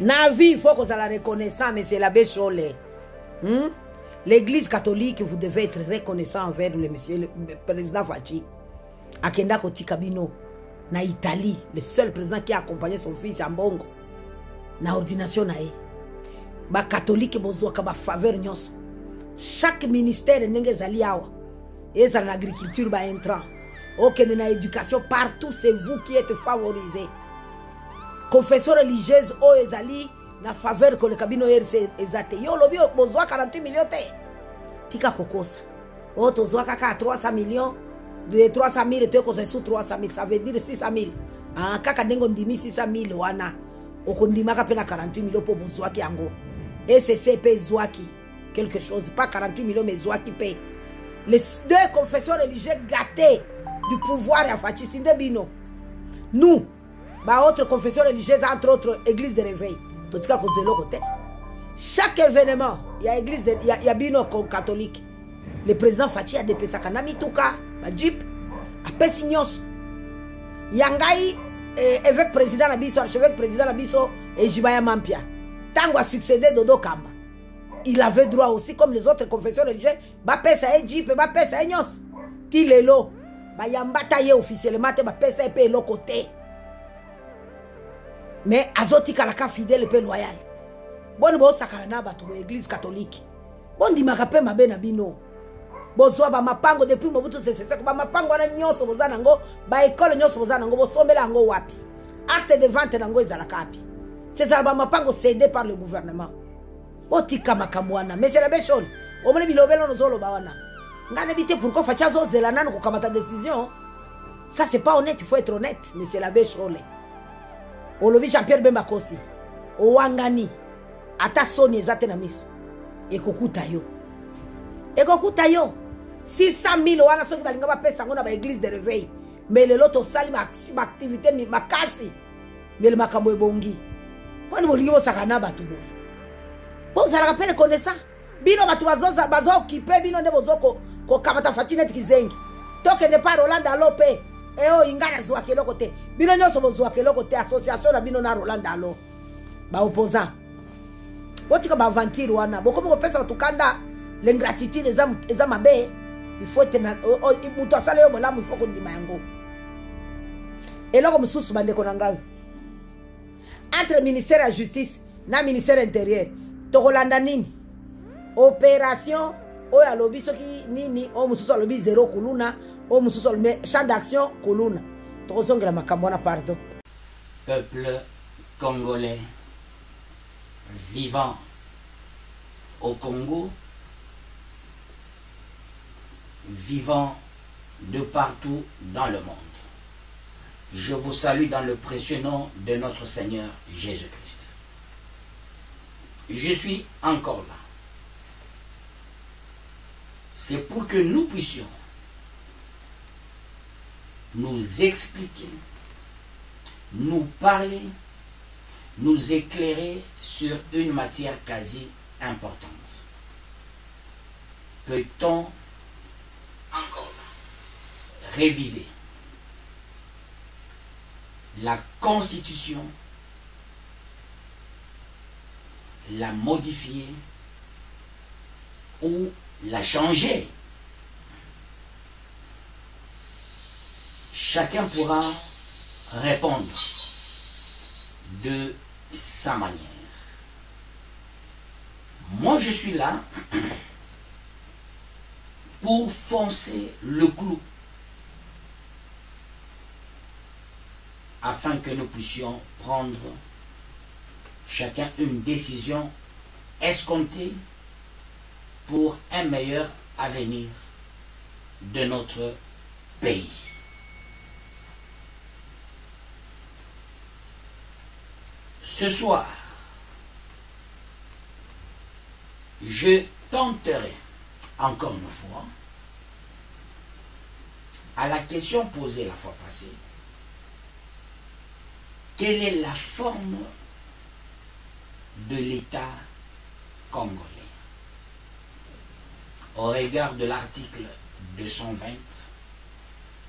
Na vie, il faut que ça la reconnaissance, mais c'est l'abbé Cholet. L'église catholique, vous devez être reconnaissant envers le monsieur, le président Fachi. Akenda Koti Kabino, na Italie, le seul président qui a accompagné son fils en Bongo. Na ordination nae. Ba catholique bozoka ba faveur nyonso. Chaque ministère nenge zali awa. Eza na agriculture ba entrant. Ok, na éducation partout, c'est vous qui êtes favorisés. Confession religieuse o ezali na faveur que le cabino ezate. Yo lobi bozoa 48 millions te. Tika kokosa. O tozoa kaka 300 millions. De 300 000 tu es sous 300 000, ça veut dire 600 000. Ah, kaka dengo ndimi 600 000 wana. Okondima ka pena 48 millions pour bozoaki yango. Et c'est CP Zouaki. Quelque chose, pas 48 millions, mais Zouaki paye. Les deux confessions religieuses gâtées du pouvoir à Fachi Sinde Bino. Nous, bah, autre confession religieuse, entre autres, église de réveil. Tout cas, chaque événement, il y a église, il y a Bino catholique. Le président Fachi a dépêché Kanami Touka, Jeep, a Pessignos. Yangai, évêque président Nabiso, archevêque président Nabiso, et Jibaya Mampia. Tango a succédé Dodo Kamba. Il avait droit aussi, comme les autres confessions religieuses, ba pesa e Jeep, ba pesa e Nyos. Tilelo, ba yambata ye officiellement, ba pesa e pe lo côté. Mais azoti kalaka fidèle pe loyal. Bon bo sakana ba to église catholique. Bon di makape mabe na bino. Bozwa ba mapango depuis mobutu sese ba mapango na nyoso bozana ngo ba école nyoso bozana ngo bosombela ngo wapi. Acte de vente na ngo ezala kapi. C'est ça ba mapango cédé par le gouvernement. Otika makamwana mais c'est la belle chose. O mone bilobelo no zolo ba wana. Ngane bité pourquoi facha zo zela nana ko kamata décision. Ça c'est pas honnête, il faut être honnête, mais c'est la belle chose. Olobi Jean-Pierre Bemba Kosi. O wangani ata soni ezate na miso. Ekokuta yo. Ekokuta yo. 600 000 wana soki balinga ba pesa ngona ba église de réveil. Mais le loto sali ma activité mi makasi. Mais le makambo ebongi. Kwani bolingi bo sakana batu bo. Bo za rappelle connaissant. Bino batu bazoza bazo occupé bino ne bozoko ko kamata Fatinet Kizengi. Toke ne pas Rolanda Lope. Eo ingana zwa kelo kote. Bino nyoso bozwa kelo kote association na bino na Rolanda Lo. Ba opposant. Botika ba aventure wana. Boko mo pesa tukanda l'ingratitude eza mabe. Il faut être mutu asala yo bolamu il faut kondima yango. Eloko mususu bande konanga. Entre ministère de la justice na ministère intérieur. Tokolanda nini? Opération oya lobi soki nini o mususu lobi zéro kuluna o mususu lobi champ d'action kuluna. Tokozongela makambo na pardon. Peuple congolais vivant au Congo, vivant de partout dans le monde. Je vous salue dans le précieux nom de notre Seigneur Jésus-Christ. Je suis encore là. C'est pour que nous puissions nous expliquer, nous parler, nous éclairer sur une matière quasi importante. Peut-on encore là réviser la Constitution, la modifier ou la changer? Chacun pourra répondre de sa manière. Moi, je suis là pour foncer le clou afin que nous puissions prendre chacun une décision escomptée pour un meilleur avenir de notre pays. Ce soir, je tenterai encore une fois à la question posée la fois passée. Quelle est la forme de l'État congolais au regard de l'article 220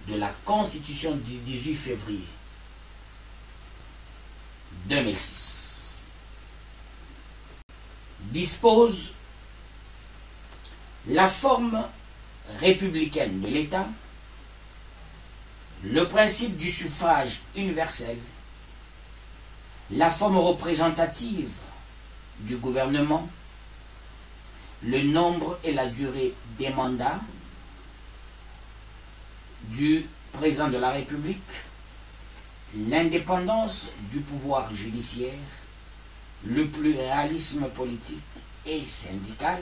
de la Constitution du 18 février 2006. dispose la forme républicaine de l'État, le principe du suffrage universel, la forme représentative du gouvernement, le nombre et la durée des mandats du président de la République, l'indépendance du pouvoir judiciaire, le pluralisme politique et syndical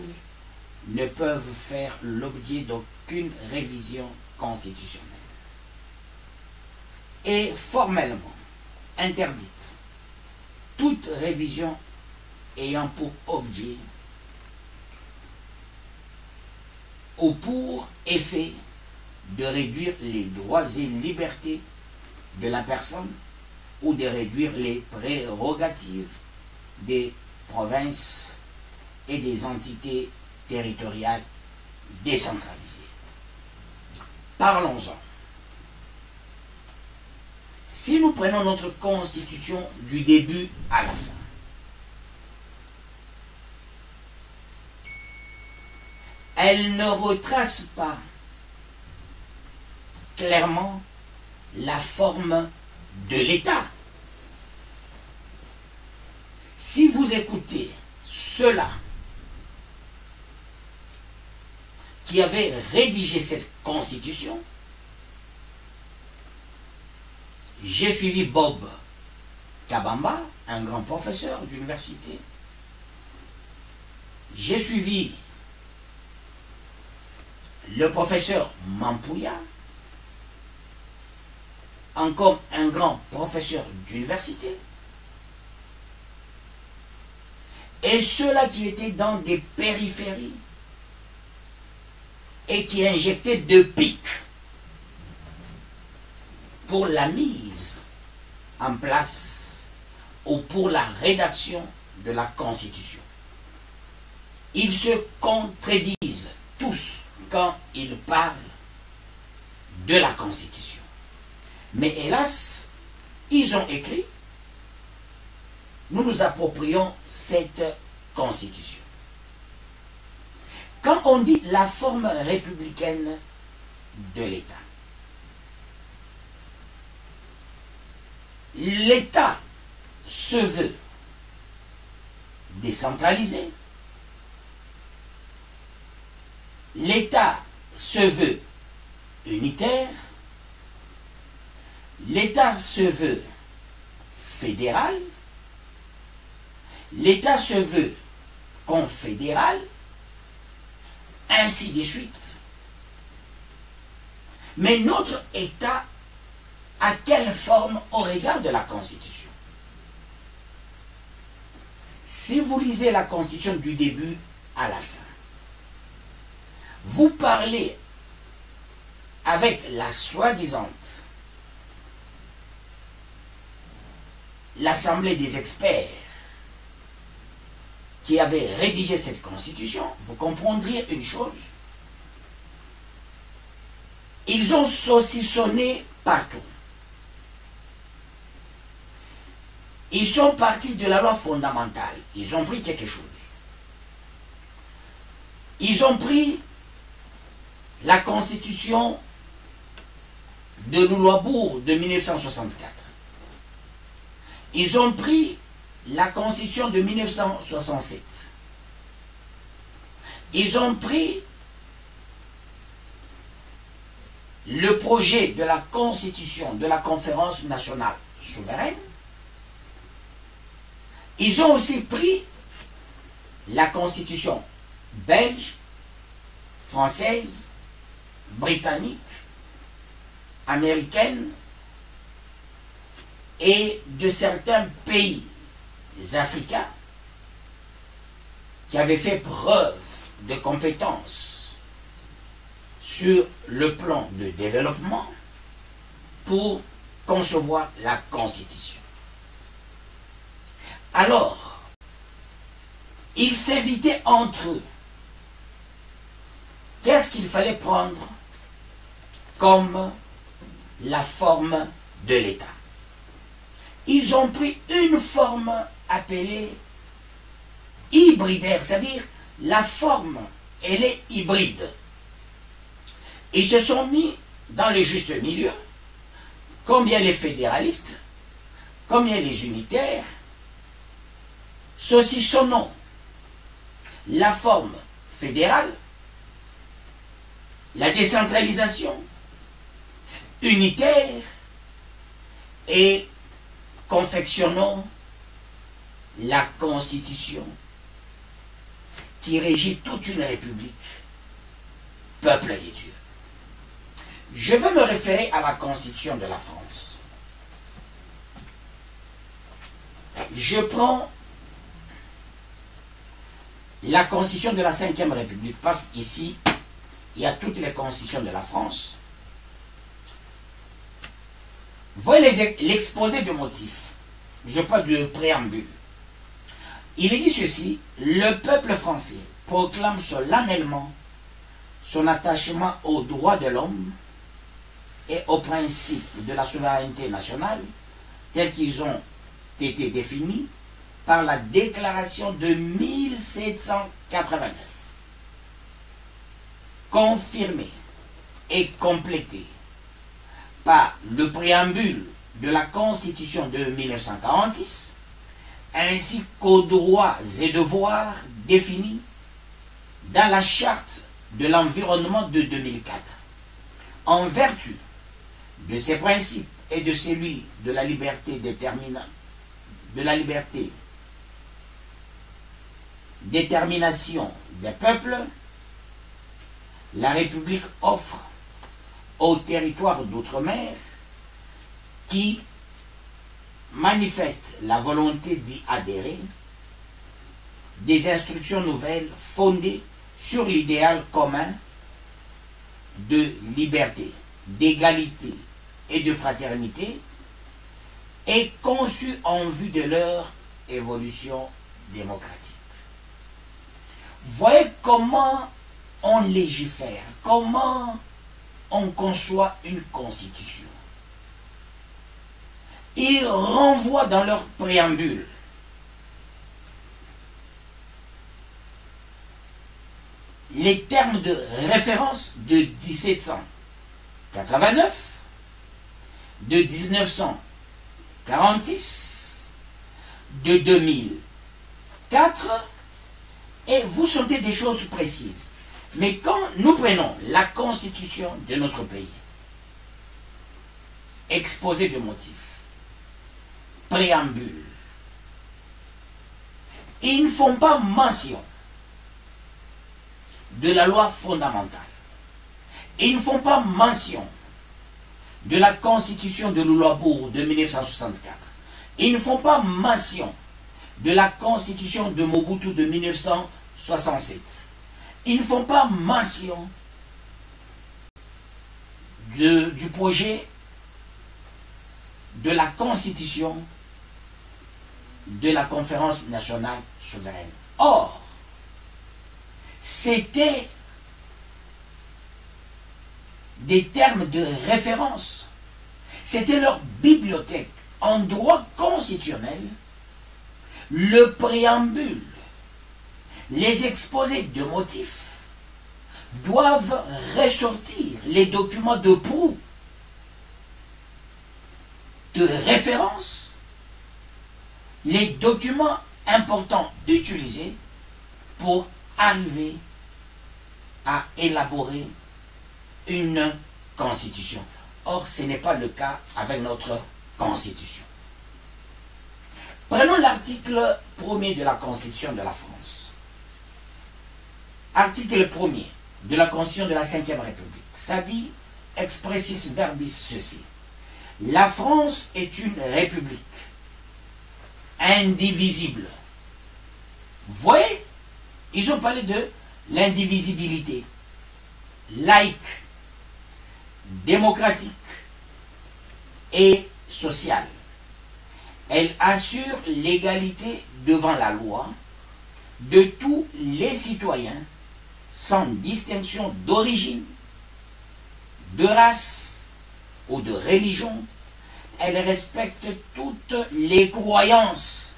ne peuvent faire l'objet d'aucune révision constitutionnelle. Et formellement interdite toute révision ayant pour objet ou pour effet de réduire les droits et libertés de la personne ou de réduire les prérogatives des provinces et des entités territoriales décentralisées. Parlons-en. Si nous prenons notre constitution du début à la fin, elle ne retrace pas clairement la forme de l'État. Si vous écoutez ceux-là qui avaient rédigé cette constitution, j'ai suivi Bob Kabamba, un grand professeur d'université. J'ai suivi le professeur Mampouya, encore un grand professeur d'université. Et ceux-là qui étaient dans des périphéries et qui injectaient de pics pour la mise en place ou pour la rédaction de la Constitution. Ils se contredisent tous quand ils parlent de la Constitution. Mais hélas, ils ont écrit, nous nous approprions cette Constitution. Quand on dit la forme républicaine de l'État, l'État se veut décentralisé, l'État se veut unitaire, l'État se veut fédéral, l'État se veut confédéral, ainsi de suite. Mais notre État a quelle forme au regard de la Constitution? Si vous lisez la Constitution du début à la fin, vous parlez avec la soi-disant l'Assemblée des experts qui avait rédigé cette Constitution, vous comprendriez une chose. Ils ont saucissonné partout. Ils sont partis de la loi fondamentale. Ils ont pris quelque chose. Ils ont pris la Constitution de Louloabourg de 1964. Ils ont pris la Constitution de 1967. Ils ont pris le projet de la Constitution de la Conférence nationale souveraine. Ils ont aussi pris la Constitution belge, française, britannique, américaine et de certains pays africains qui avaient fait preuve de compétences sur le plan de développement pour concevoir la Constitution. Alors, ils s'invitaient entre eux. Qu'est-ce qu'il fallait prendre comme la forme de l'État? Ils ont pris une forme appelée hybridaire, c'est-à-dire la forme, elle est hybride. Ils se sont mis dans le juste milieu, comme il y a les fédéralistes, comme il y a les unitaires. Ceci son nom. La forme fédérale, la décentralisation, unitaire, et confectionnons la Constitution qui régit toute une république, peuple de Dieu. Je veux me référer à la Constitution de la France. Je prends la Constitution de la 5e République, parce qu'ici, il y a toutes les constitutions de la France. Voyez l'exposé de motifs. Je parle de préambule. Il est dit ceci: le peuple français proclame solennellement son attachement aux droits de l'homme et aux principes de la souveraineté nationale tels qu'ils ont été définis par la déclaration de 1789, confirmée et complétée par le préambule de la Constitution de 1946, ainsi qu'aux droits et devoirs définis dans la Charte de l'environnement de 2004. En vertu de ces principes et de celui de la liberté détermination des peuples, la République offre aux territoires d'outre-mer qui manifestent la volonté d'y adhérer des instructions nouvelles fondées sur l'idéal commun de liberté, d'égalité et de fraternité et conçues en vue de leur évolution démocratique. Voyez comment on légifère, comment on conçoit une constitution. Ils renvoient dans leur préambule les termes de référence de 1789, de 1946, de 2004, et vous sentez des choses précises. Mais quand nous prenons la constitution de notre pays, exposé de motifs, préambule, ils ne font pas mention de la loi fondamentale. Ils ne font pas mention de la constitution de Lulabour de 1964. Ils ne font pas mention de la constitution de Mobutu de 1967. Ils ne font pas mention du projet de la constitution de la conférence nationale souveraine. Or, c'était des termes de référence. C'était leur bibliothèque. En droit constitutionnel, le préambule, les exposés de motifs doivent ressortir les documents de proue, de référence, les documents importants utilisés pour arriver à élaborer une constitution. Or, ce n'est pas le cas avec notre constitution. Prenons l'article 1er de la Constitution de la France. Article 1er de la Constitution de la 5e République. Ça dit, expressis verbis ceci: la France est une république indivisible. Vous voyez, ils ont parlé de l'indivisibilité, laïque, démocratique et sociale. Elle assure l'égalité devant la loi de tous les citoyens sans distinction d'origine, de race ou de religion. Elle respecte toutes les croyances.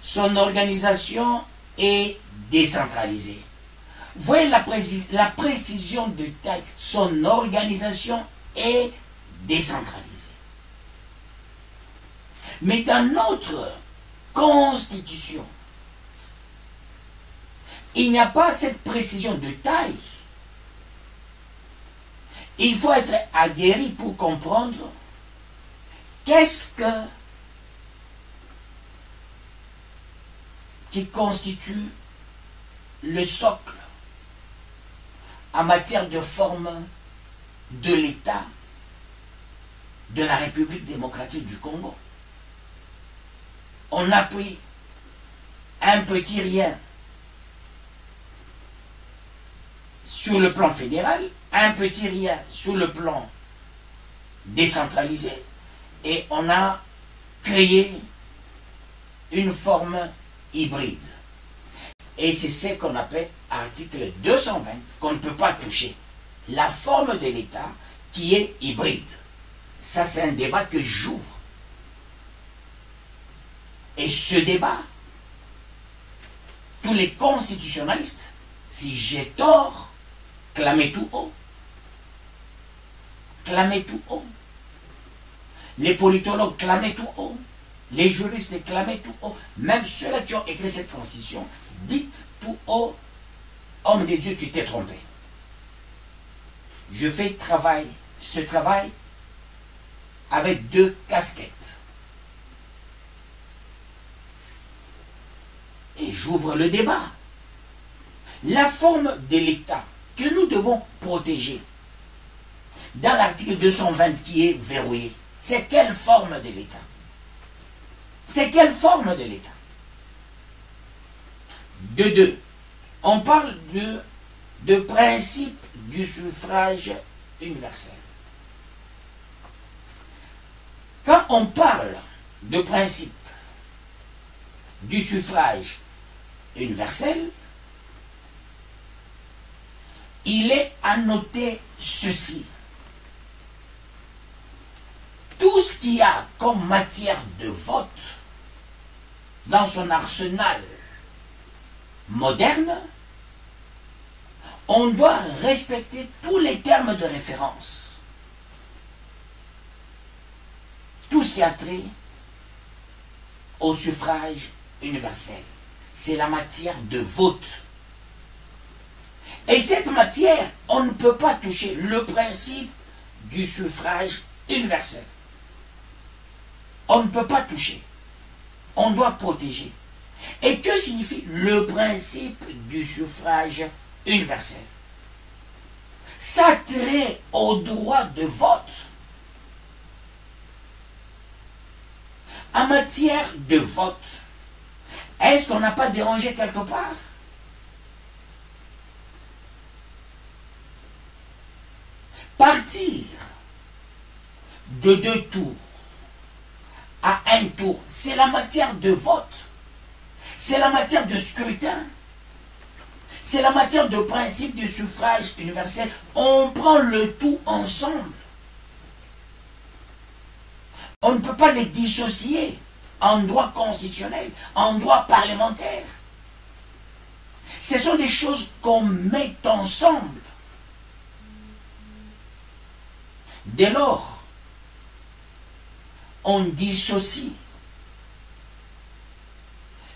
Son organisation est décentralisée. Voyez la précision de taille. Son organisation est décentralisée. Mais dans notre constitution, il n'y a pas cette précision de taille. Il faut être aguerri pour comprendre qu'est-ce qui constitue le socle en matière de forme de l'État de la République démocratique du Congo. On a pris un petit rien sur le plan fédéral, un petit rien sur le plan décentralisé, et on a créé une forme hybride. Et c'est ce qu'on appelle article 220, qu'on ne peut pas toucher. La forme de l'État qui est hybride. Ça, c'est un débat que j'ouvre. Et ce débat, tous les constitutionnalistes, si j'ai tort, clamez tout haut. Clamez tout haut. Les politologues clamaient tout haut. Les juristes clamaient tout haut. Même ceux-là qui ont écrit cette constitution, dites tout haut, homme de Dieu, tu t'es trompé. Je fais ce travail avec 2 casquettes. Et j'ouvre le débat. La forme de l'État que nous devons protéger, dans l'article 220 qui est verrouillé, c'est quelle forme de l'État? C'est quelle forme de l'État? De 2. On parle de principe du suffrage universel. Quand on parle de principe du suffrage universel, il est à noter ceci. Tout ce qu'il y a comme matière de vote dans son arsenal moderne, on doit respecter tous les termes de référence. Tout ce qui a trait au suffrage universel. C'est la matière de vote. Et cette matière, on ne peut pas toucher le principe du suffrage universel. On ne peut pas toucher. On doit protéger. Et que signifie le principe du suffrage universel? Ça trait au droit de vote. En matière de vote, est-ce qu'on n'a pas dérangé quelque part? Partir de 2 tours à 1 tour, c'est la matière de vote, c'est la matière de scrutin, c'est la matière de principe du suffrage universel. On prend le tout ensemble. On ne peut pas les dissocier en droit constitutionnel, en droit parlementaire. Ce sont des choses qu'on met ensemble. Dès lors, on dissocie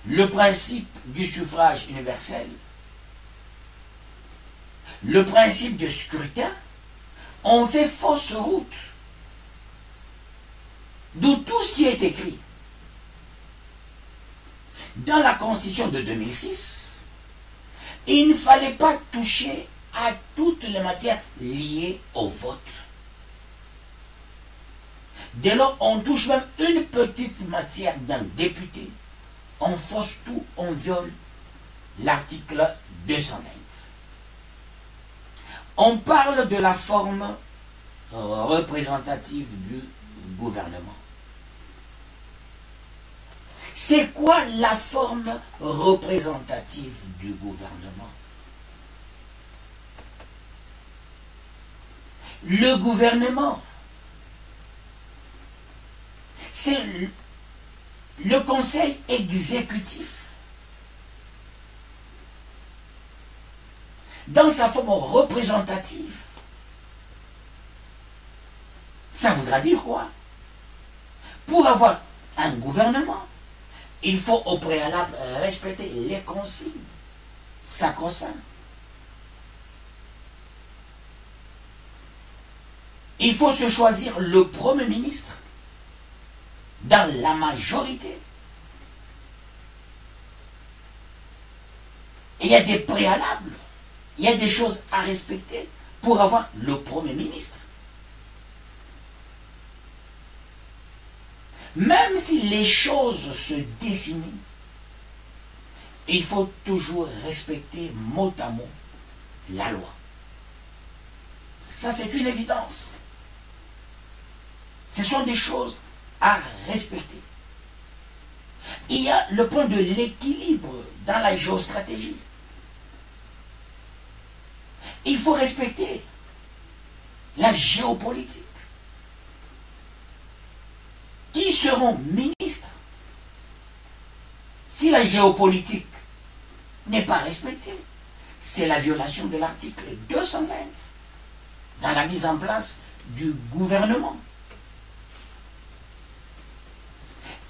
le principe du suffrage universel, le principe de scrutin, on fait fausse route. D'où tout ce qui est écrit dans la Constitution de 2006, il ne fallait pas toucher à toutes les matières liées au vote. Dès lors, on touche même une petite matière d'un député, on fausse tout, on viole l'article 220. On parle de la forme représentative du gouvernement. C'est quoi la forme représentative du gouvernement? Le gouvernement, c'est le conseil exécutif, dans sa forme représentative, ça voudra dire quoi? Pour avoir un gouvernement, il faut au préalable respecter les consignes sacro-saintes. Il faut se choisir le Premier ministre dans la majorité. Et il y a des préalables, il y a des choses à respecter pour avoir le Premier ministre. Même si les choses se dessinent, il faut toujours respecter mot à mot la loi. Ça, c'est une évidence. Ce sont des choses à respecter. Il y a le point de l'équilibre dans la géostratégie. Il faut respecter la géopolitique. Qui seront ministres si la géopolitique n'est pas respectée? C'est la violation de l'article 220 dans la mise en place du gouvernement.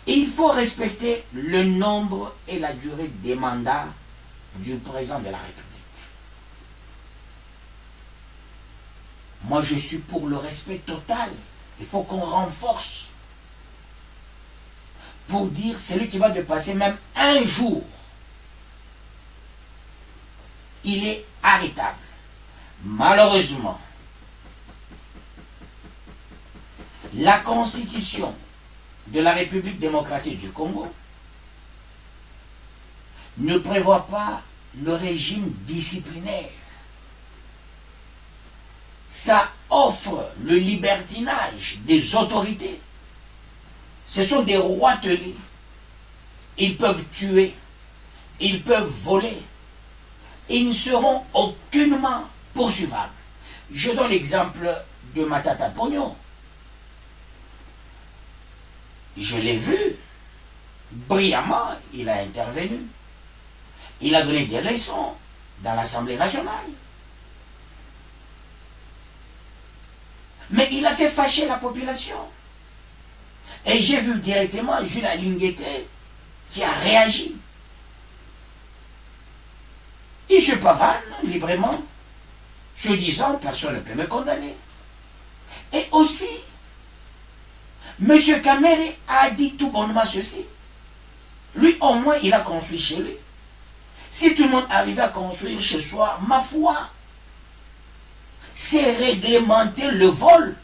Il faut respecter le nombre et la durée des mandats du président de la République. Moi, je suis pour le respect total. Il faut qu'on renforce. Pour dire celui qui va de passer même un jour, il est arrêtable. Malheureusement, la Constitution de la République démocratique du Congo ne prévoit pas le régime disciplinaire. Ça offre le libertinage des autorités. Ce sont des roitelets. Ils peuvent tuer, ils peuvent voler. Ils ne seront aucunement poursuivables. Je donne l'exemple de Matata Pogno. Je l'ai vu, brillamment, il a intervenu. Il a donné des leçons dans l'Assemblée nationale. Mais il a fait fâcher la population. Et j'ai vu directement Jules Alinguete qui a réagi. Il se pavane librement, se disant personne ne peut me condamner. Et aussi, M. Kamere a dit tout bonnement ceci. Lui, au moins, il a construit chez lui. Si tout le monde arrivait à construire chez soi, ma foi, c'est réglementer le vol.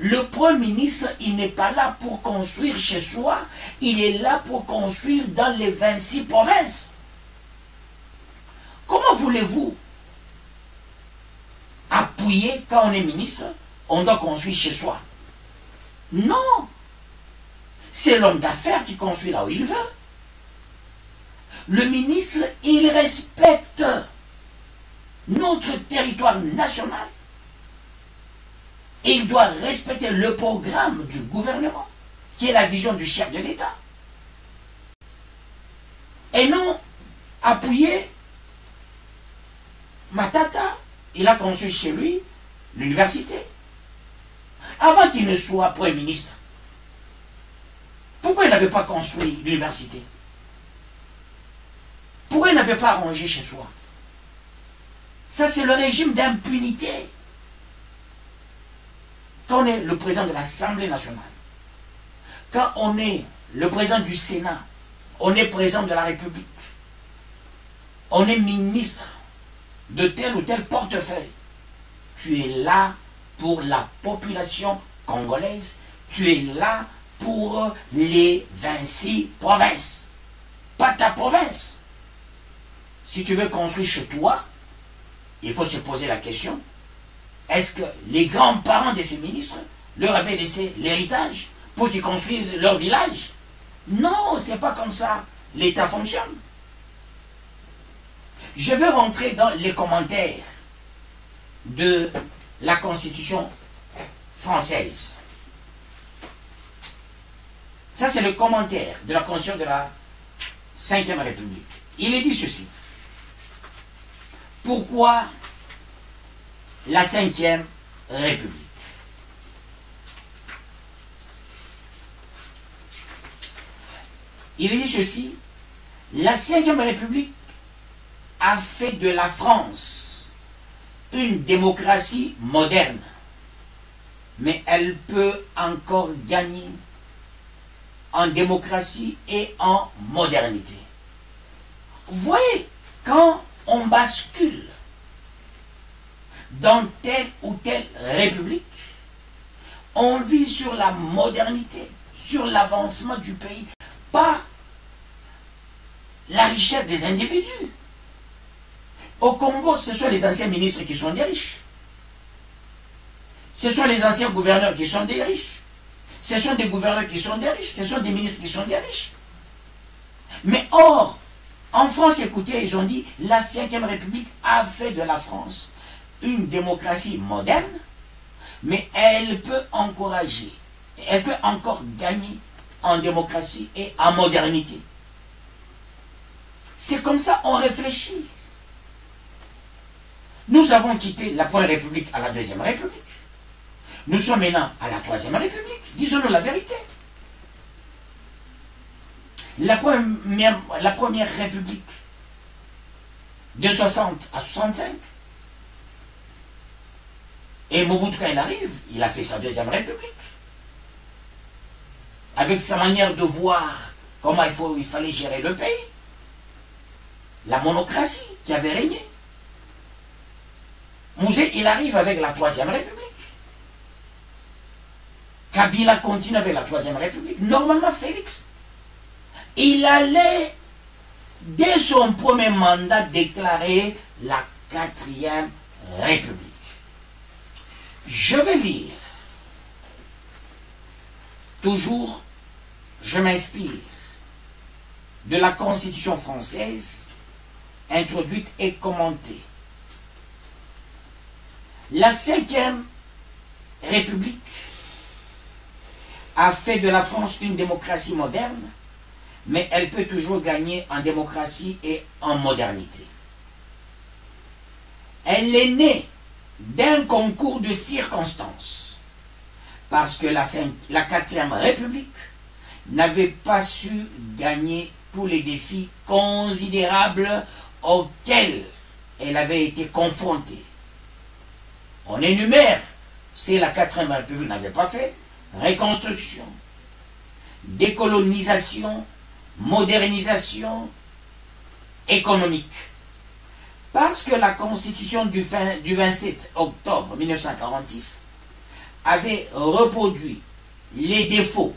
Le Premier ministre, il n'est pas là pour construire chez soi, il est là pour construire dans les 26 provinces. Comment voulez-vous appuyer quand on est ministre, on doit construire chez soi? Non. C'est l'homme d'affaires qui construit là où il veut. Le ministre, il respecte notre territoire national. Et il doit respecter le programme du gouvernement, qui est la vision du chef de l'État. Et non appuyer Matata. Il a construit chez lui l'université. Avant qu'il ne soit Premier ministre, pourquoi il n'avait pas construit l'université? Pourquoi il n'avait pas arrangé chez soi? Ça, c'est le régime d'impunité. Quand on est le président de l'Assemblée nationale, quand on est le président du Sénat, on est président de la République, on est ministre de tel ou tel portefeuille, tu es là pour la population congolaise, tu es là pour les 26 provinces, pas ta province. Si tu veux construire chez toi, il faut se poser la question, est-ce que les grands-parents de ces ministres leur avaient laissé l'héritage pour qu'ils construisent leur village? Non, c'est pas comme ça. L'État fonctionne. Je vais rentrer dans les commentaires de la Constitution française. Ça, c'est le commentaire de la Constitution de la 5e République. Il est dit ceci. Pourquoi la 5e République? Il est dit ceci. La 5e République a fait de la France une démocratie moderne, mais elle peut encore gagner en démocratie et en modernité. Vous voyez, quand on bascule dans telle ou telle république, on vit sur la modernité, sur l'avancement du pays, pas la richesse des individus. Au Congo, ce sont les anciens ministres qui sont des riches. Ce sont les anciens gouverneurs qui sont des riches. Ce sont des gouverneurs qui sont des riches. Ce sont des ministres qui sont des riches. Mais or, en France, écoutez, ils ont dit, la 5e République a fait de la France une démocratie moderne, mais elle peut encourager, elle peut encore gagner en démocratie et en modernité. C'est comme ça on réfléchit. Nous avons quitté la Première République à la Deuxième République. Nous sommes maintenant à la Troisième République. Disons-nous la vérité. La première République de 60 à 65. Et Mobutu, quand il arrive, il a fait sa Deuxième République. Avec sa manière de voir comment il fallait gérer le pays. La monocratie qui avait régné. Mouzé, il arrive avec la Troisième République. Kabila continue avec la Troisième République. Normalement, Félix, il allait, dès son premier mandat, déclarer la 4e République. Je vais lire. Toujours, je m'inspire de la Constitution française, introduite et commentée. La 5e République a fait de la France une démocratie moderne, mais elle peut toujours gagner en démocratie et en modernité. Elle est née d'un concours de circonstances, parce que la 4e République n'avait pas su gagner tous les défis considérables auxquels elle avait été confrontée. On énumère, si la 4e République n'avait pas fait, reconstruction, décolonisation, modernisation économique. Parce que la Constitution du 27 octobre 1946 avait reproduit les défauts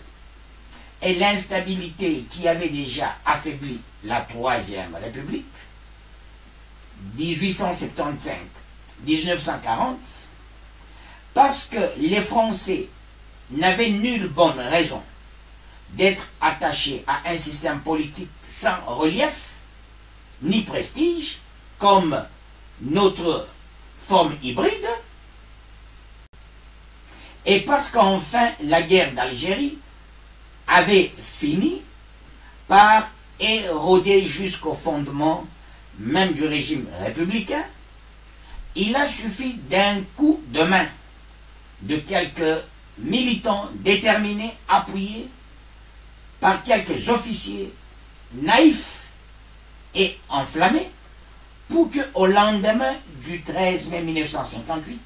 et l'instabilité qui avaient déjà affaibli la 3e République, 1875-1940, parce que les Français n'avaient nulle bonne raison d'être attachés à un système politique sans relief ni prestige, comme notre forme hybride, et parce qu'enfin la guerre d'Algérie avait fini par éroder jusqu'au fondement même du régime républicain, il a suffi d'un coup de main de quelques militants déterminés, appuyés par quelques officiers naïfs et enflammés, pour qu'au lendemain du 13 mai 1958,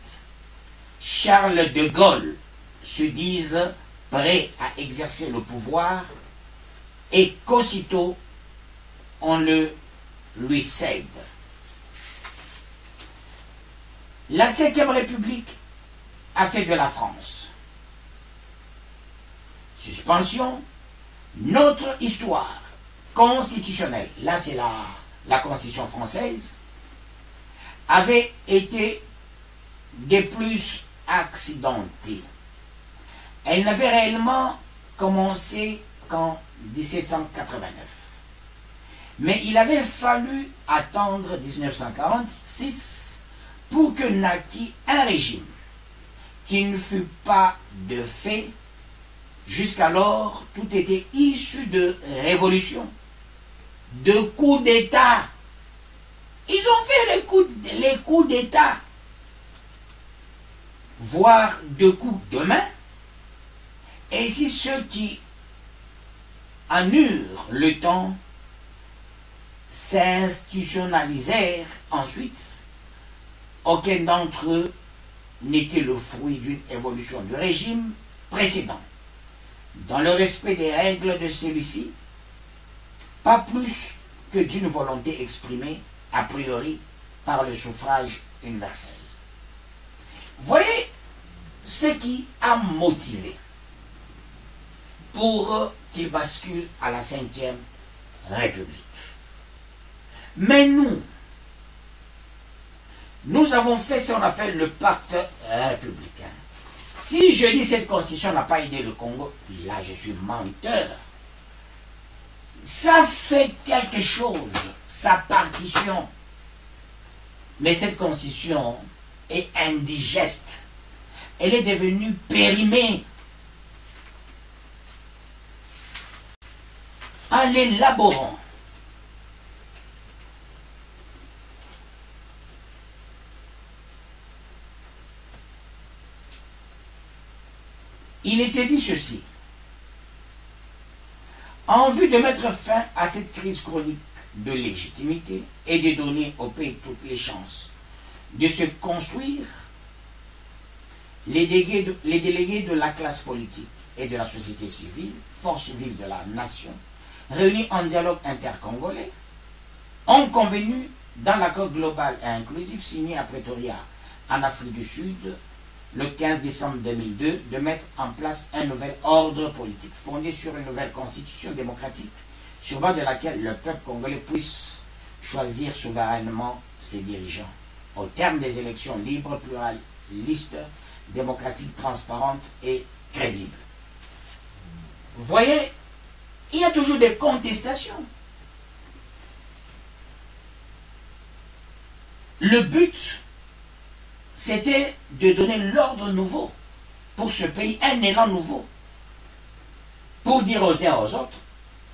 Charles de Gaulle se dise prêt à exercer le pouvoir et qu'aussitôt on le lui cède. La 5e République a fait de la France. Suspension, notre histoire constitutionnelle, là c'est la Constitution française, avait été des plus accidentées. Elle n'avait réellement commencé qu'en 1789. Mais il avait fallu attendre 1946 pour que naquît un régime qui ne fut pas de fait Jusqu'alors, tout était issu de révolutions, de coups d'État. Ils ont fait les coups d'État, voire de coups de main. Et si ceux qui en eurent le temps s'institutionnalisèrent ensuite, aucun d'entre eux n'était le fruit d'une évolution du régime précédent. Dans le respect des règles de celui-ci, pas plus que d'une volonté exprimée a priori par le suffrage universel. Voyez ce qui a motivé pour qu'il bascule à la 5e République. Mais nous avons fait ce qu'on appelle le pacte républicain. Si je dis cette constitution n'a pas aidé le Congo, là je suis menteur. Ça fait quelque chose, sa partition. Mais cette constitution est indigeste. Elle est devenue périmée. En l'élaborant, il était dit ceci: en vue de mettre fin à cette crise chronique de légitimité et de donner au pays toutes les chances de se construire, les délégués de la classe politique et de la société civile, forces vives de la nation, réunis en dialogue intercongolais, ont convenu dans l'accord global et inclusif signé à Pretoria, en Afrique du Sud, le 15 décembre 2002, de mettre en place un nouvel ordre politique fondé sur une nouvelle constitution démocratique, sur base de laquelle le peuple congolais puisse choisir souverainement ses dirigeants, au terme des élections libres, pluralistes, démocratiques, transparentes et crédibles. Vous voyez, il y a toujours des contestations. Le but, c'était de donner l'ordre nouveau pour ce pays, un élan nouveau, pour dire aux uns aux autres,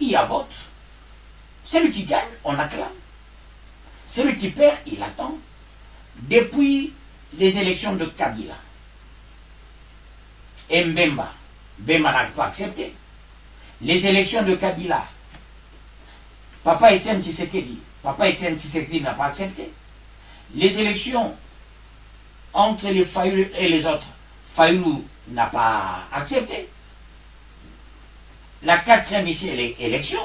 il y a vote. Celui qui gagne, on acclame. Celui qui perd, il attend. Depuis les élections de Kabila et Mbemba n'a pas accepté. Les élections de Kabila, Papa Etienne Tshisekedi n'a pas accepté. Les élections entre les Fayoulou et les autres, Fayoulou n'a pas accepté. La 4e ici, élection,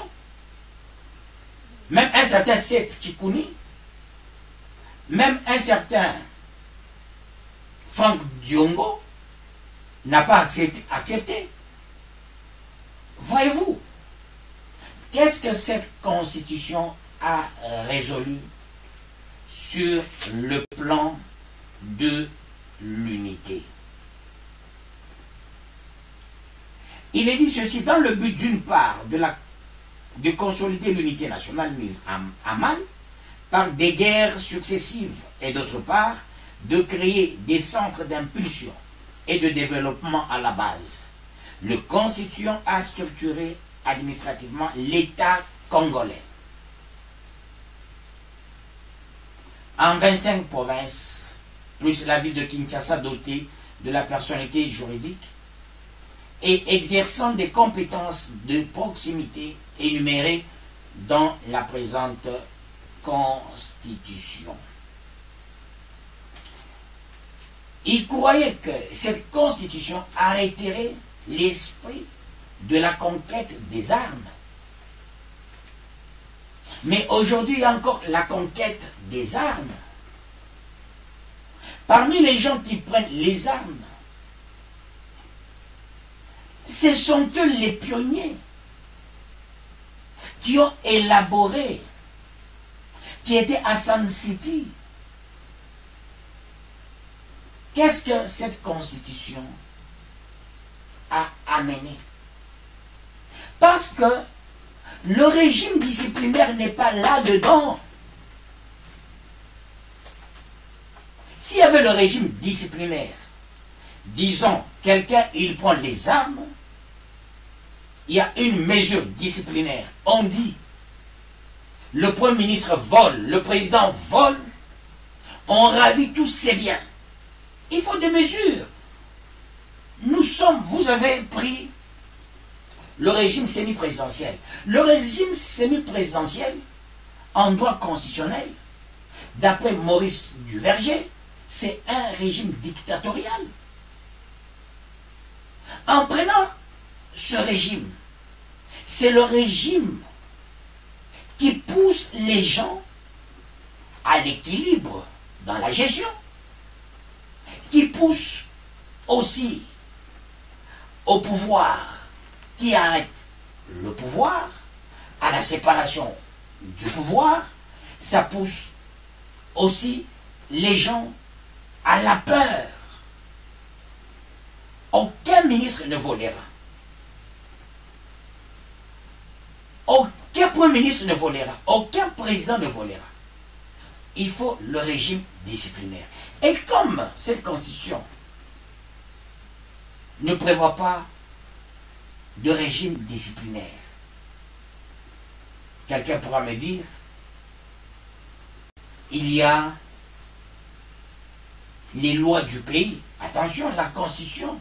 même un certain Seth Kikouni, même un certain Franck Diongo n'a pas accepté. Voyez-vous, qu'est-ce que cette constitution a résolu sur le plan de l'unité? Il est dit ceci: dans le but d'une part de consolider l'unité nationale mise à mal par des guerres successives et d'autre part de créer des centres d'impulsion et de développement à la base. Le constituant a structuré administrativement l'État congolais en 25 provinces, plus la ville de Kinshasa dotée de la personnalité juridique et exerçant des compétences de proximité énumérées dans la présente Constitution. Il croyait que cette Constitution arrêterait l'esprit de la conquête des armes. Mais aujourd'hui, il y a encore la conquête des armes. Parmi les gens qui prennent les armes, ce sont eux les pionniers qui ont élaboré, qui étaient à Sun City. Qu'est-ce que cette constitution a amené? Parce que le régime disciplinaire n'est pas là-dedans. S'il y avait le régime disciplinaire, disons, quelqu'un, il prend les armes, il y a une mesure disciplinaire, on dit, le Premier ministre vole, le président vole, on ravit tous ses biens. Il faut des mesures. Vous avez pris le régime semi-présidentiel. Le régime semi-présidentiel, en droit constitutionnel, d'après Maurice Duverger, c'est un régime dictatorial. En prenant ce régime, c'est le régime qui pousse les gens à l'équilibre dans la gestion, qui pousse aussi au pouvoir, qui arrête le pouvoir, à la séparation du pouvoir. Ça pousse aussi les gens à la peur. Aucun ministre ne volera. Aucun premier ministre ne volera. Aucun président ne volera. Il faut le régime disciplinaire. Et comme cette constitution ne prévoit pas de régime disciplinaire, quelqu'un pourra me dire, il y a les lois du pays. Attention, la constitution,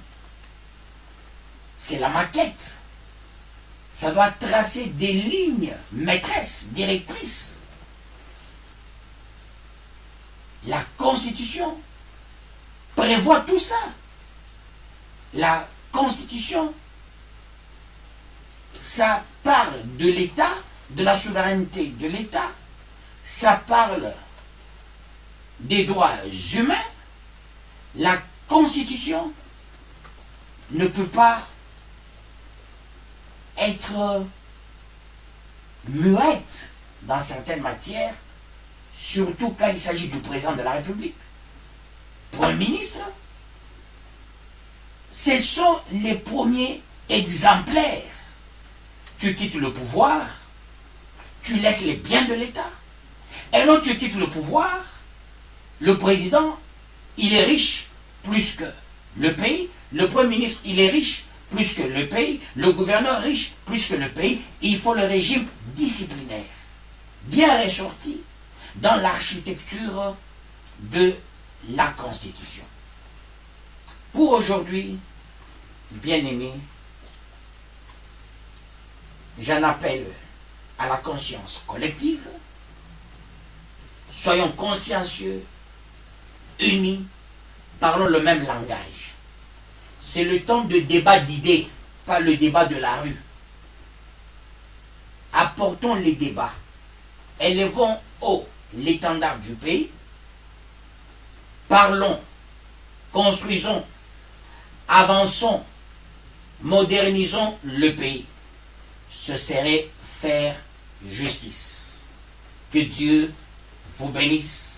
c'est la maquette. Ça doit tracer des lignes maîtresses, directrices. La Constitution prévoit tout ça. La Constitution, ça parle de l'État, de la souveraineté de l'État, ça parle des droits humains. La Constitution ne peut pas être muette dans certaines matières, surtout quand il s'agit du président de la République. Premier ministre, ce sont les premiers exemplaires. Tu quittes le pouvoir, tu laisses les biens de l'État. Et non, tu quittes le pouvoir, le président, il est riche plus que le pays, le premier ministre, il est riche plus que le pays, le gouverneur riche plus que le pays. Il faut le régime disciplinaire, bien ressorti dans l'architecture de la Constitution. Pour aujourd'hui, bien-aimés, j'en appelle à la conscience collective. Soyons consciencieux, unis, parlons le même langage. C'est le temps de débat d'idées, pas le débat de la rue. Apportons les débats, élevons haut l'étendard du pays, parlons, construisons, avançons, modernisons le pays. Ce serait faire justice. Que Dieu vous bénisse.